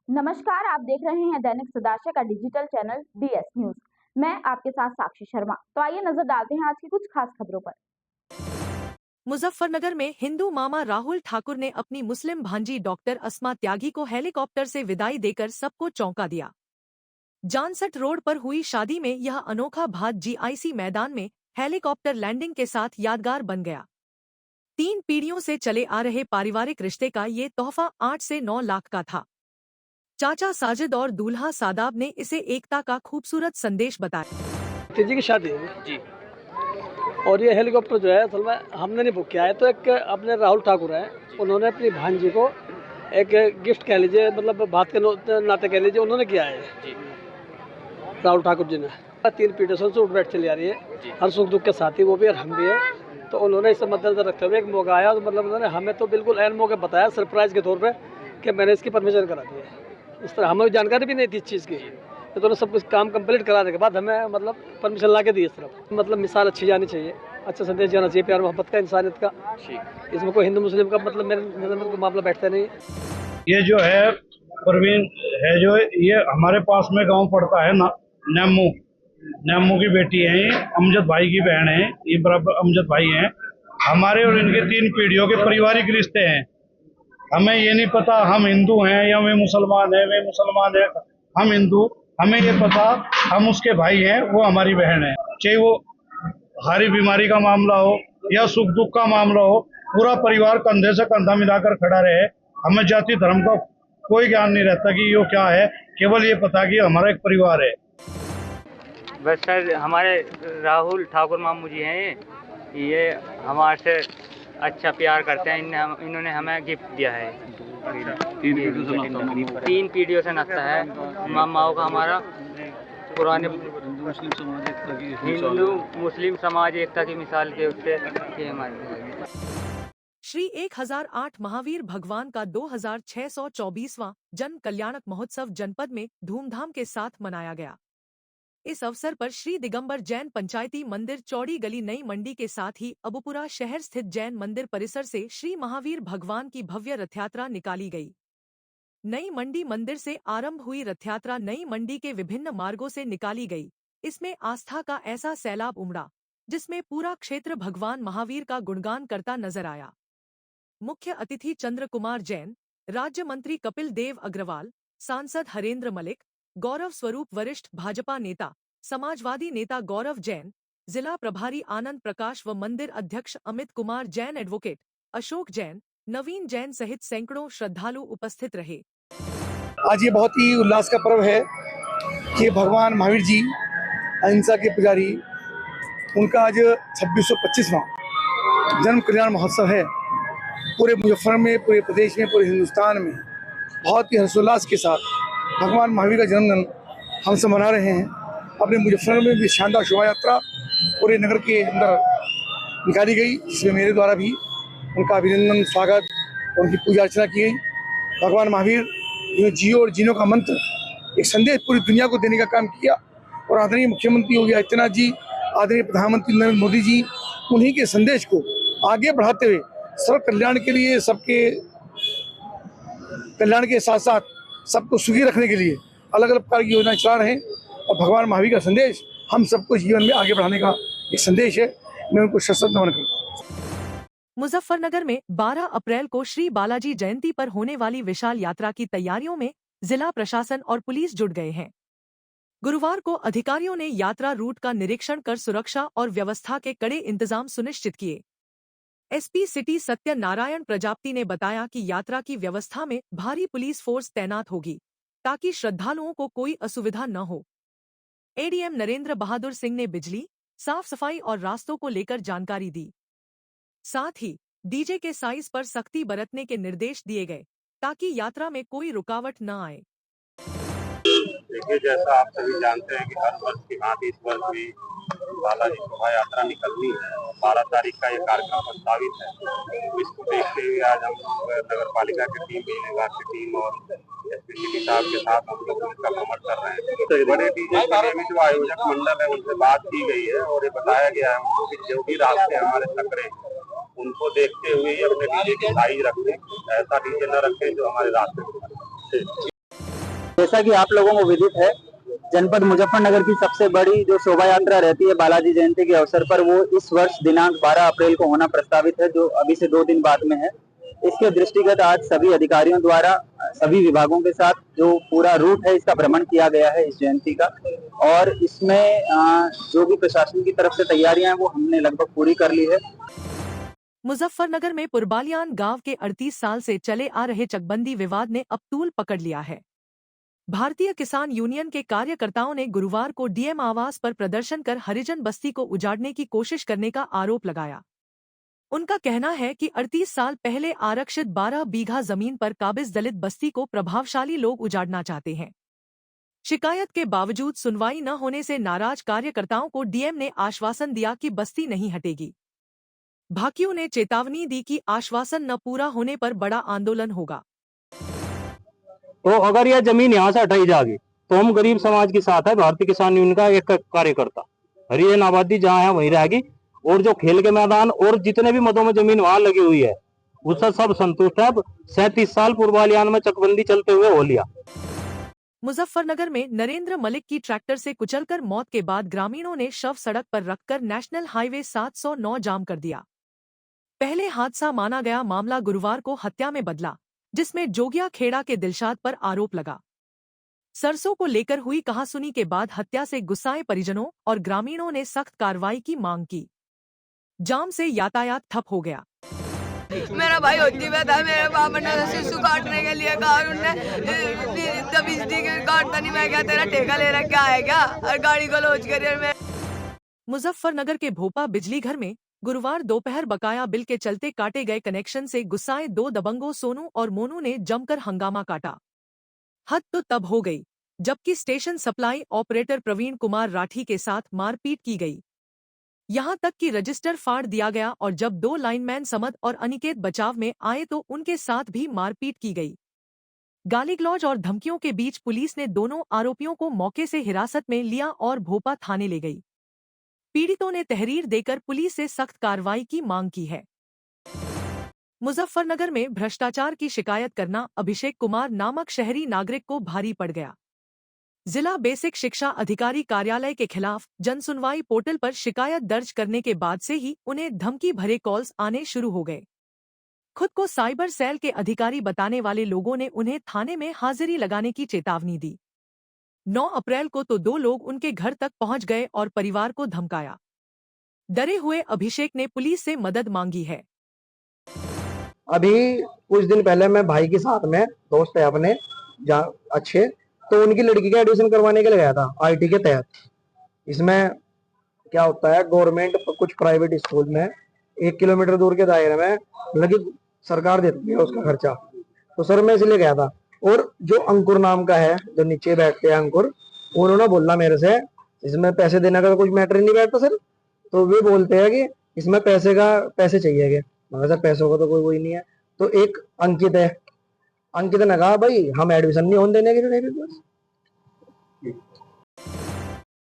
नमस्कार, आप देख रहे हैं दैनिक सदाशय का डिजिटल चैनल डीएस न्यूज। मैं आपके साथ साक्षी शर्मा। तो आइए नजर डालते हैं आज की कुछ खास खबरों पर। मुजफ्फरनगर में हिंदू मामा राहुल ठाकुर ने अपनी मुस्लिम भांजी डॉक्टर अस्मा त्यागी को हेलीकॉप्टर से विदाई देकर सबको चौंका दिया। जानसठ रोड पर हुई शादी में यह अनोखा भात जीआईसी मैदान में हेलीकॉप्टर लैंडिंग के साथ यादगार बन गया। 3 पीढ़ियों से चले आ रहे पारिवारिक रिश्ते का ये तोहफा 8 से 9 लाख का था। चाचा साजिद और दूल्हा सादाब ने इसे एकता का खूबसूरत संदेश बताया। तेजी की शादी है जी। और ये हेलीकॉप्टर जो है असल में हमने नहीं बुक किया है, तो एक अपने राहुल ठाकुर है, उन्होंने अपनी भांजी को एक गिफ्ट कह लीजिए, मतलब बात के नाते कह लीजिए, उन्होंने किया है जी। राहुल ठाकुर जी ने 3 पीढ़ियों से उठ बैठ चली आ रही है, हर सुख दुख के साथी वो भी और हम भी है। तो उन्होंने इसे मद्देनजर रखते हुए एक मौका आया, तो मतलब उन्होंने हमें तो बिल्कुल ऐन मौके बताया सरप्राइज के तौर पर कि मैंने इसकी परमिशन करा दी है। इस तरह हमें जानकारी भी नहीं थी इस चीज़ की, तो दोनों सब कुछ काम कंप्लीट कराने के बाद हमें मतलब परमिशन ला के दी। इस तरफ मतलब मिसाल अच्छी जानी चाहिए, अच्छा संदेश जाना चाहिए, प्यार मोहब्बत का, इंसानियत का। इसमें कोई हिंदू मुस्लिम का मतलब मेरे नज़र में कोई मामला बैठता नहीं। ये जो है परवीन है, जो ये हमारे पास में गांव पड़ता है ना, नैमू की बेटी है, ये अमजद भाई की बहन है, ये बराबर अमजद भाई हैं। हमारे और इनके 3 पीढ़ियों के पारिवारिक रिश्ते हैं। हमें ये नहीं पता हम हिंदू हैं या वे मुसलमान हैं, हम हिंदू, हमें ये पता हम उसके भाई हैं, वो हमारी बहन है। चाहे वो भारी बीमारी का मामला हो या सुख दुख का मामला हो, पूरा परिवार कंधे से कंधा मिलाकर खड़ा रहे। हमें जाति धर्म का कोई ज्ञान नहीं रहता कि ये क्या है, केवल ये पता कि हमारा एक परिवार है। बस सर, हमारे राहुल ठाकुर मामू जी हैं, ये हमारे से अच्छा प्यार करते हैं। इन्होंने हमें गिफ्ट दिया है। 3 पीढ़ियों से नाता है मामाओं का हमारा। पुराने हिंदू मुस्लिम समाज एकता की मिसाल के उससे ये हमारे श्री 1008 महावीर भगवान का 2624वां जन कल्याणक महोत्सव जनपद में धूमधाम के साथ मनाया गया। इस अवसर पर श्री दिगंबर जैन पंचायती मंदिर चौड़ी गली नई मंडी के साथ ही अबुपुरा शहर स्थित जैन मंदिर परिसर से श्री महावीर भगवान की भव्य रथयात्रा निकाली गई। नई मंडी मंदिर से आरंभ हुई रथयात्रा नई मंडी के विभिन्न मार्गों से निकाली गई। इसमें आस्था का ऐसा सैलाब उमड़ा जिसमें पूरा क्षेत्र भगवान महावीर का गुणगान करता नजर आया। मुख्य अतिथि चंद्र कुमार जैन, राज्य मंत्री कपिल देव अग्रवाल, सांसद हरेंद्र मलिक, गौरव स्वरूप वरिष्ठ भाजपा नेता, समाजवादी नेता गौरव जैन, जिला प्रभारी आनंद प्रकाश व मंदिर अध्यक्ष अमित कुमार जैन, एडवोकेट अशोक जैन, नवीन जैन सहित सैकड़ों श्रद्धालु उपस्थित रहे। आज ये बहुत ही उल्लास का पर्व है कि भगवान महावीर जी अहिंसा के पुजारी, उनका आज 2625वां जन्म कल्याण महोत्सव है। पूरे मुजफ्फर में, पूरे प्रदेश में, पूरे हिंदुस्तान में बहुत ही हर्षोल्लास के साथ भगवान महावीर का जन्मदिन हम सब मना रहे हैं। अपने मुजफ्फर में भी शानदार शोभा यात्रा पूरे नगर के अंदर निकाली गई, जिसमें मेरे द्वारा भी उनका अभिनंदन, स्वागत, उनकी पूजा अर्चना की गई। भगवान महावीर जो जियो और जीनो का मंत्र, एक संदेश पूरी दुनिया को देने का काम किया, और आदरणीय मुख्यमंत्री योगी आदित्यनाथ जी, आदरणीय प्रधानमंत्री नरेंद्र मोदी जी, उन्हीं के संदेश को आगे बढ़ाते हुए सर्व कल्याण के लिए, सबके कल्याण के साथ साथ सबको सुखी रखने के लिए अलग अलग प्रकार की योजनाएं चला रहे हैं। और भगवान महावीर का संदेश हम सबको जीवन में आगे बढ़ाने का एक संदेश है। मैं उनको शत नमन करता हूँ। मुजफ्फरनगर में 12 अप्रैल को श्री बालाजी जयंती पर होने वाली विशाल यात्रा की तैयारियों में जिला प्रशासन और पुलिस जुट गए हैं। गुरुवार को अधिकारियों ने यात्रा रूट का निरीक्षण कर सुरक्षा और व्यवस्था के कड़े इंतजाम सुनिश्चित किए। एसपी सिटी सत्य नारायण प्रजापति ने बताया कि यात्रा की व्यवस्था में भारी पुलिस फोर्स तैनात होगी ताकि श्रद्धालुओं को कोई असुविधा न हो। एडीएम नरेंद्र बहादुर सिंह ने बिजली, साफ सफाई और रास्तों को लेकर जानकारी दी। साथ ही डीजे के साइज पर सख्ती बरतने के निर्देश दिए गए ताकि यात्रा में कोई रुकावट न आए। देखिए, जैसा आप सभी जानते हैं कि हर वर्ष की भांति इस वर्ष भी बालाजी शोभा यात्रा निकलनी है। 12 तारीख का ये कार्यक्रम प्रस्तावित है। इसको देखते हुए आज हम नगर पालिका की टीम, बिजली विभाग की टीम और एसपी सिटी साहब के साथ हम लोग इसका भ्रमण कर रहे हैं। बड़े डीजे के लिए भी जो आयोजक मंडल है उनसे बात की गई है और ये बताया गया है उनको कि जो भी रास्ते हमारे सकरे उनको देखते हुए अपने डीजे की साइज रखें, ऐसा डीजे न रखें जो हमारे रास्ते में जैसा कि आप लोगों को विदित है, जनपद मुजफ्फरनगर की सबसे बड़ी जो शोभा यात्रा रहती है बालाजी जयंती के अवसर पर, वो इस वर्ष दिनांक 12 अप्रैल को होना प्रस्तावित है, जो अभी से 2 दिन बाद में है। इसके दृष्टिगत आज सभी अधिकारियों द्वारा सभी विभागों के साथ जो पूरा रूट है इसका भ्रमण किया गया है इस जयंती का, और इसमें जो भी प्रशासन की तरफ से तैयारियां हैं वो हमने लगभग पूरी कर ली है। मुजफ्फरनगर में पुरबालियान गांव के 38 साल से चले आ रहे चकबंदी विवाद ने अब तूल पकड़ लिया है। भारतीय किसान यूनियन के कार्यकर्ताओं ने गुरुवार को डीएम आवास पर प्रदर्शन कर हरिजन बस्ती को उजाड़ने की कोशिश करने का आरोप लगाया। उनका कहना है कि 38 साल पहले आरक्षित 12 बीघा जमीन पर काबिज दलित बस्ती को प्रभावशाली लोग उजाड़ना चाहते हैं। शिकायत के बावजूद सुनवाई न होने से नाराज कार्यकर्ताओं को डीएम ने आश्वासन दिया कि बस्ती नहीं हटेगी। भाकियों ने चेतावनी दी कि आश्वासन न पूरा होने पर बड़ा आंदोलन होगा। तो अगर यह जमीन यहाँ से हटाई जाएगी तो हम गरीब समाज के साथ है। भारतीय किसान यूनियन का एक कार्यकर्ता, हरिजन आबादी जहाँ है वहीं रहेगी, और जो खेल के मैदान और जितने भी मदों में जमीन वहां लगी हुई है उससे सब संतुष्ट है। 37 साल पुरबालियान में चकबंदी चलते हुए हो लिया। मुजफ्फरनगर में नरेंद्र मलिक की ट्रैक्टर से कुचलकर मौत के बाद ग्रामीणों ने शव सड़क पर रखकर नेशनल हाईवे 709 जाम कर दिया। पहले हादसा माना गया मामला गुरुवार को हत्या में बदला, जिसमें जोगिया खेड़ा के दिलशाद पर आरोप लगा। सरसों को लेकर हुई कहासुनी के बाद हत्या से गुस्साए परिजनों और ग्रामीणों ने सख्त कार्रवाई की मांग की। जाम से यातायात ठप हो गया। मेरा भाई होती में था, मेरे पापा ने शिशु काटने के लिए कहा, उन्होंने बिजली काटता नहीं, मैं क्या तेरा ठेका ले रखा है क्या, और गाड़ी को लॉन्च करिए। मुजफ्फरनगर के भोपा बिजली घर में गुरुवार दोपहर बकाया बिल के चलते काटे गए कनेक्शन से गुस्साए 2 दबंगों सोनू और मोनू ने जमकर हंगामा काटा। हद तो तब हो गई जबकि station supply operator Praveen Kumar Rathi के साथ मारपीट की गई। यहां तक कि रजिस्टर फाड़ दिया गया, और जब 2 लाइनमैन समद और अनिकेत बचाव में आए तो उनके साथ भी मारपीट की गई। गाली-गलौज और धमकियों के बीच पुलिस ने दोनों आरोपियों को मौके से हिरासत में लिया और भोपा थाने ले गई। पीड़ितों ने तहरीर देकर पुलिस से सख्त कार्रवाई की मांग की है। मुजफ्फरनगर में भ्रष्टाचार की शिकायत करना अभिषेक कुमार नामक शहरी नागरिक को भारी पड़ गया। जिला बेसिक शिक्षा अधिकारी कार्यालय के खिलाफ जनसुनवाई पोर्टल पर शिकायत दर्ज करने के बाद से ही उन्हें धमकी भरे कॉल्स आने शुरू हो गए। खुद को साइबर सेल के अधिकारी बताने वाले लोगों ने उन्हें थाने में हाजिरी लगाने की चेतावनी दी। 9 अप्रैल को तो 2 लोग उनके घर तक पहुंच गए और परिवार को धमकाया। डरे हुए अभिषेक ने पुलिस से मदद मांगी है। अभी कुछ दिन पहले मैं भाई के साथ में, दोस्त है अपने अच्छे, तो उनकी लड़की का एडमिशन करवाने के लिए गया था आईटी के तहत। इसमें क्या होता है, गवर्नमेंट कुछ प्राइवेट स्कूल में 1 किलोमीटर दूर के दायरे में लगी सरकार देती है उसका खर्चा। तो सर मैं इसलिए गया था, और जो अंकुर नाम का है जो नीचे बैठते हैं अंकुर, उन्होंने बोला मेरे से इसमें पैसे देने का कुछ मैटर ही नहीं बैठता सर। तो वे बोलते हैं कि इसमें पैसे चाहिए। मगर सर पैसों का तो कोई वही नहीं है। तो एक अंकित है, अंकित ने कहा भाई हम एडमिशन नहीं होने देने के।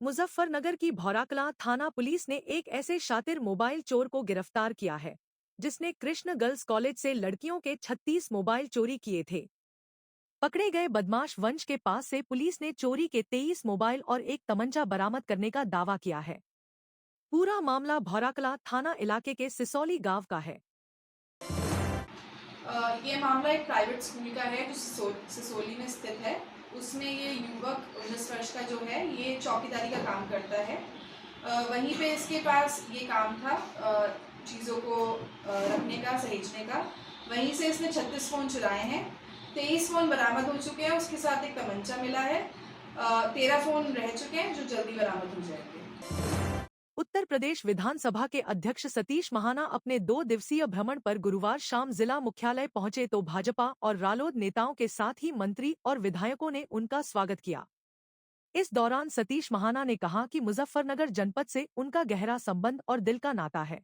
मुजफ्फरनगर की भौराकला थाना पुलिस ने एक ऐसे शातिर मोबाइल चोर को गिरफ्तार किया है जिसने कृष्ण गर्ल्स कॉलेज से लड़कियों के 36 मोबाइल चोरी किए थे। पकड़े गए बदमाश वंश के पास से पुलिस ने चोरी के 23 मोबाइल और एक तमंचा बरामद करने का दावा किया है। पूरा मामला भौराकला थाना इलाके के सिसौली गांव का है। ये मामला एक प्राइवेट स्कूल का है जो सिसोली में स्थित है। उसमें ये युवक 19 वर्ष का जो है ये चौकीदारी का काम करता है। वहीं पे इसके पास ये काम था चीज़ों को रखने का, सहेजने का। वहीं से इसने 36 फ़ोन चुराए हैं। 23 फ़ोन बरामद हो चुके हैं, उसके साथ एक तमंचा मिला है। 13 फ़ोन रह चुके हैं जो जल्दी बरामद हो जाएंगे। उत्तर प्रदेश विधानसभा के अध्यक्ष सतीश महाना अपने 2 दिवसीय भ्रमण पर गुरुवार शाम जिला मुख्यालय पहुंचे तो भाजपा और रालोद नेताओं के साथ ही मंत्री और विधायकों ने उनका स्वागत किया। इस दौरान सतीश महाना ने कहा कि मुजफ्फरनगर जनपद से उनका गहरा संबंध और दिल का नाता है।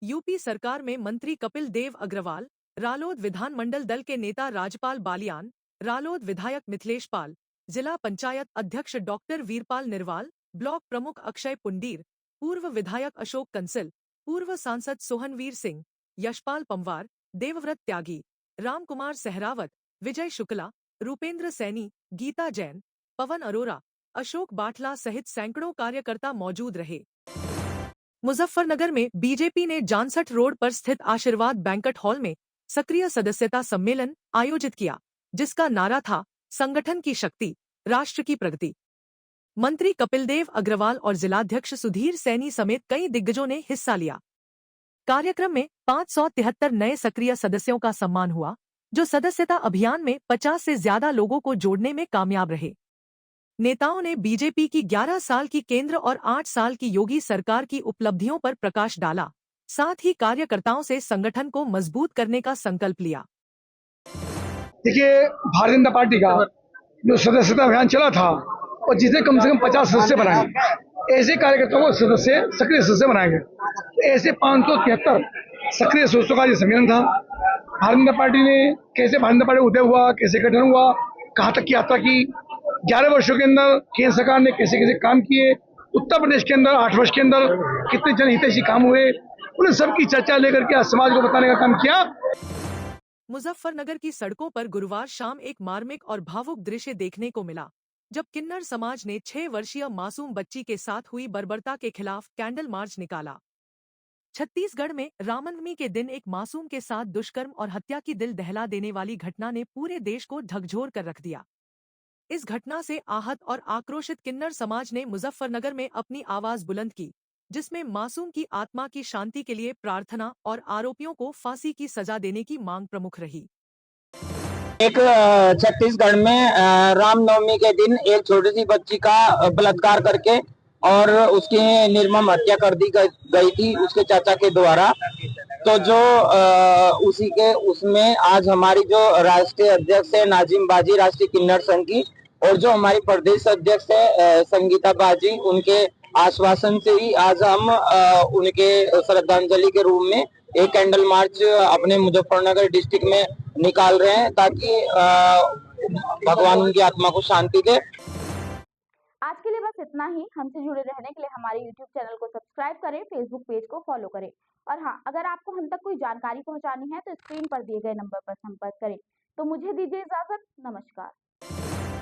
यूपी सरकार में मंत्री कपिल देव अग्रवाल, रालोद विधानमंडल दल के नेता राजपाल बालियान, रालोद विधायक मिथिलेश पाल, जिला पंचायत अध्यक्ष डॉक्टर वीरपाल निरवाल, ब्लॉक प्रमुख अक्षय पुंडीर, पूर्व विधायक अशोक कंसल, पूर्व सांसद सोहनवीर सिंह, यशपाल पंवार, देवव्रत त्यागी, रामकुमार सहरावत, विजय शुक्ला, रूपेंद्र सैनी, गीता जैन, पवन अरोरा, अशोक बाठला सहित सैकड़ों कार्यकर्ता मौजूद रहे। मुजफ्फरनगर में बीजेपी ने जानसठ रोड पर स्थित आशीर्वाद बैंक्वेट हॉल में सक्रिय सदस्यता सम्मेलन आयोजित किया, जिसका नारा था संगठन की शक्ति, राष्ट्र की प्रगति। मंत्री कपिलदेव अग्रवाल और जिलाध्यक्ष सुधीर सैनी समेत कई दिग्गजों ने हिस्सा लिया। कार्यक्रम में 573 नए सक्रिय सदस्यों का सम्मान हुआ, जो सदस्यता अभियान में 50 से ज्यादा लोगों को जोड़ने में कामयाब रहे। नेताओं ने बीजेपी की 11 साल की केंद्र और 8 साल की योगी सरकार की उपलब्धियों पर प्रकाश डाला, साथ ही कार्यकर्ताओं से संगठन को मजबूत करने का संकल्प लिया। देखिए, भारतीय जनता पार्टी का जो सदस्यता अभियान चला था और जिसने कम से कम 50 सदस्य बनाए, ऐसे कार्यकर्ताओं को सक्रिय सदस्य बनाएंगे। ऐसे 573 सक्रिय सदस्यों का ये सम्मेलन था। भारतीय जनता पार्टी ने कैसे भारतीय जनता पार्टी उदय हुआ, कैसे गठन हुआ, कहाँ तक की यात्रा की, 11 वर्षों के अंदर केंद्र सरकार ने कैसे कैसे काम किए, उत्तर प्रदेश के अंदर 8 वर्ष के अंदर कितने जनहितैषी काम हुए, उन सबकी चर्चा लेकर के आज समाज को बताने का काम किया। मुजफ्फरनगर की सड़कों पर गुरुवार शाम एक मार्मिक और भावुक दृश्य देखने को मिला, जब किन्नर समाज ने 6 वर्षीय मासूम बच्ची के साथ हुई बर्बरता के खिलाफ कैंडल मार्च निकाला। छत्तीसगढ़ में रामनवमी के दिन एक मासूम के साथ दुष्कर्म और हत्या की दिल दहला देने वाली घटना ने पूरे देश को झकझोर कर रख दिया। इस घटना से आहत और आक्रोशित किन्नर समाज ने मुजफ्फरनगर में अपनी आवाज बुलंद की, जिसमें मासूम की आत्मा की शांति के लिए प्रार्थना और आरोपियों को फांसी की सजा देने की मांग प्रमुख रही। एक छत्तीसगढ़ में रामनवमी के दिन एक छोटी सी बच्ची का बलात्कार करके और उसकी निर्मम हत्या कर दी गई थी उसके चाचा के द्वारा। तो जो उसमें आज हमारी जो राष्ट्रीय अध्यक्ष है नाजिम बाजी राष्ट्रीय किन्नर संघ की, और जो हमारी प्रदेश अध्यक्ष है संगीता बाजी, उनके आश्वासन से ही आज हम उनके श्रद्धांजलि के रूप में एक कैंडल मार्च अपने मुजफ्फरनगर डिस्ट्रिक्ट में निकाल रहे हैं, ताकि भगवान उनकी आत्मा को शांति दे। आज के लिए बस इतना ही। हमसे जुड़े रहने के लिए हमारे YouTube चैनल को सब्सक्राइब करें, Facebook पेज को फॉलो करें और हाँ, अगर आपको हम तक कोई जानकारी पहुंचानी है तो स्क्रीन पर दिए गए नंबर पर संपर्क करें। तो मुझे दीजिए इजाजत। नमस्कार।